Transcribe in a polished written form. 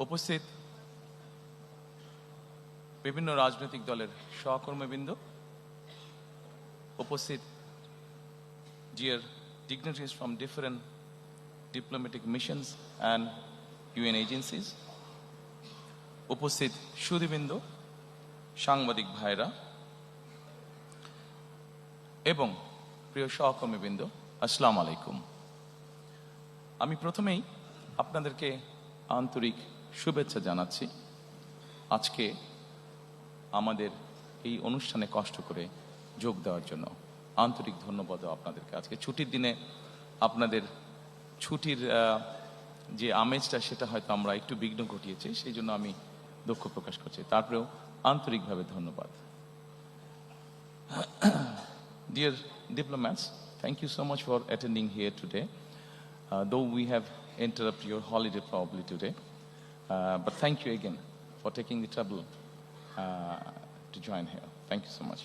উপস্থিত বিভিন্ন রাজনৈতিক দলের সহকর্মীবৃন্দ, উপস্থিত dear dignitaries from different diplomatic missions and UN agencies, উপস্থিত সুধীবৃন্দ, সাংবাদিক ভাইরা এবং প্রিয় সহকর্মীবৃন্দ, আসসালামু আলাইকুম। আমি প্রথমেই আপনাদেরকে আন্তরিক শুভেচ্ছা জানাচ্ছি। আজকে আমাদের এই অনুষ্ঠানে কষ্ট করে যোগ দেওয়ার জন্য আন্তরিক ধন্যবাদ আপনাদেরকে। আজকে ছুটির দিনে আপনাদের ছুটির যে আমেজটা সেটা হয়তো আমরা একটু বিঘ্ন ঘটিয়েছি, সেই জন্য আমি দুঃখ প্রকাশ করছি। তারপরেও আন্তরিকভাবে ধন্যবাদ। Dear diplomats, thank you so much for attending here today. Though we have interrupted your holiday probably today, but thank you again for taking the trouble to join here. Thank you so much.